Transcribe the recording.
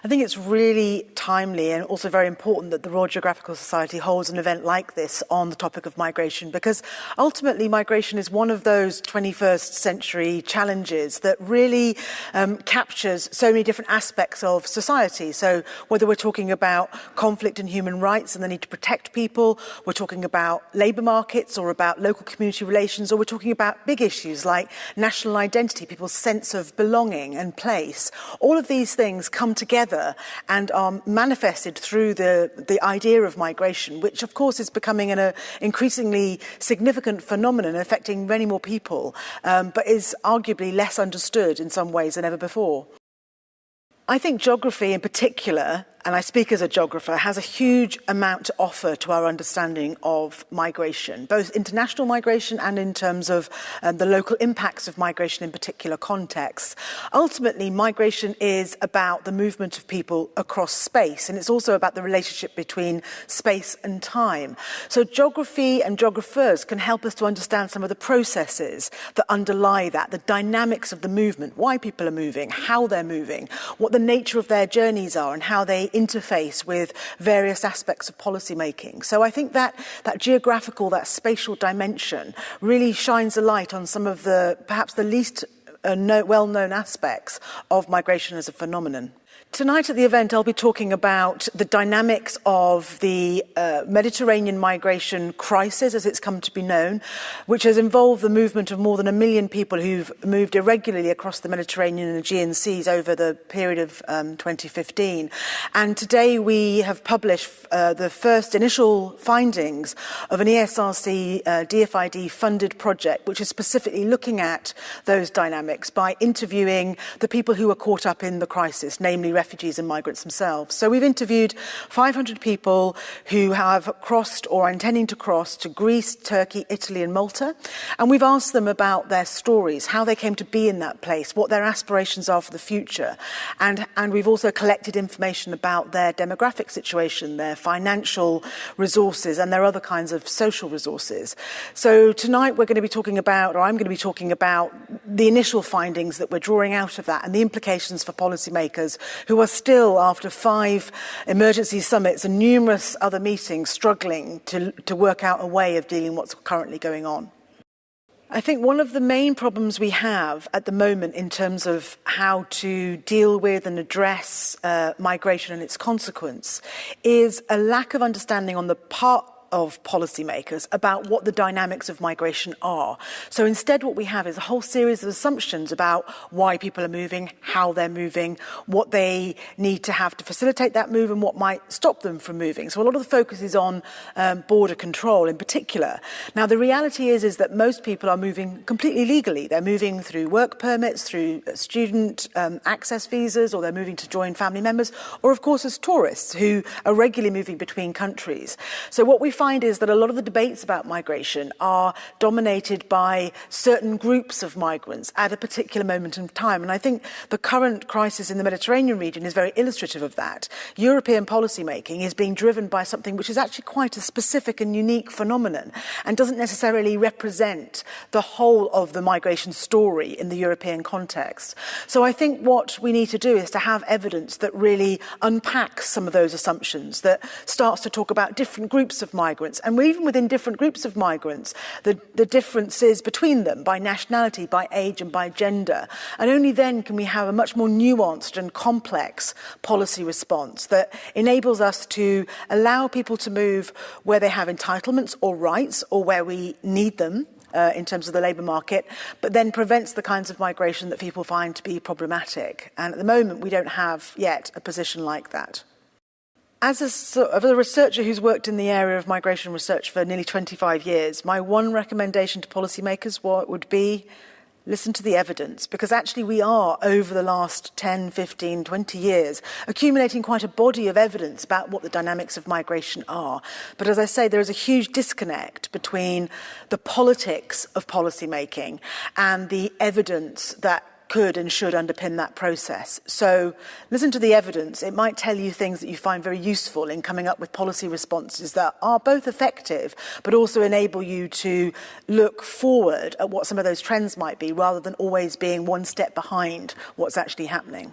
I think it's really timely and also very important that the Royal Geographical Society holds an event like this on the topic of migration, because ultimately migration is one of those 21st century challenges that really captures so many different aspects of society. So whether we're talking about conflict and human rights and the need to protect people, we're talking about labour markets or about local community relations, or we're talking about big issues like national identity, people's sense of belonging and place. All of these things come together and are manifested through the idea of migration, which of course is becoming an increasingly significant phenomenon affecting many more people, but is arguably less understood in some ways than ever before. I think geography in particular, and I speak as a geographer, has a huge amount to offer to our understanding of migration, both international migration and in terms of the local impacts of migration in particular contexts. Ultimately, migration is about the movement of people across space, and it's also about the relationship between space and time. So geography and geographers can help us to understand some of the processes that underlie that, the dynamics of the movement, why people are moving, how they're moving, what the nature of their journeys are, and how they interface with various aspects of policy making. So I think that geographical, that spatial dimension really shines a light on some of the, perhaps the least well-known aspects of migration as a phenomenon. Tonight at the event, I'll be talking about the dynamics of the Mediterranean migration crisis, as it's come to be known, which has involved the movement of more than 1 million people who've moved irregularly across the Mediterranean and Aegean seas over the period of 2015. And today we have published the first initial findings of an ESRC DFID funded project, which is specifically looking at those dynamics by interviewing the people who were caught up in the crisis, namely refugees and migrants themselves. So we've interviewed 500 people who have crossed or are intending to cross to Greece, Turkey, Italy and Malta. And we've asked them about their stories, how they came to be in that place, what their aspirations are for the future. And we've also collected information about their demographic situation, their financial resources and their other kinds of social resources. So tonight we're going to be talking about, or I'm going to be talking about, the initial findings that we're drawing out of that and the implications for policymakers who are still, after 5 emergency summits and numerous other meetings, struggling to work out a way of dealing with what's currently going on. I think one of the main problems we have at the moment in terms of how to deal with and address migration and its consequence is a lack of understanding on the part of policymakers about what the dynamics of migration are. So instead what we have is a whole series of assumptions about why people are moving, how they're moving, what they need to have to facilitate that move and what might stop them from moving. So a lot of the focus is on border control in particular. Now the reality is that most people are moving completely legally. They're moving through work permits, through student access visas, or they're moving to join family members, or of course as tourists who are regularly moving between countries. So what we find is that a lot of the debates about migration are dominated by certain groups of migrants at a particular moment in time. And I think the current crisis in the Mediterranean region is very illustrative of that. European policymaking is being driven by something which is actually quite a specific and unique phenomenon and doesn't necessarily represent the whole of the migration story in the European context. So I think what we need to do is to have evidence that really unpacks some of those assumptions, that starts to talk about different groups of migrants, and even within different groups of migrants, the differences between them by nationality, by age and by gender. And only then can we have a much more nuanced and complex policy response that enables us to allow people to move where they have entitlements or rights or where we need them in terms of the labour market, but then prevents the kinds of migration that people find to be problematic. And at the moment, we don't have yet a position like that. As a researcher who's worked in the area of migration research for nearly 25 years, my one recommendation to policymakers would be listen to the evidence, because actually we are, over the last 10, 15, 20 years, accumulating quite a body of evidence about what the dynamics of migration are. But as I say, there is a huge disconnect between the politics of policymaking and the evidence that could and should underpin that process. So listen to the evidence. It might tell you things that you find very useful in coming up with policy responses that are both effective, but also enable you to look forward at what some of those trends might be, rather than always being one step behind what's actually happening.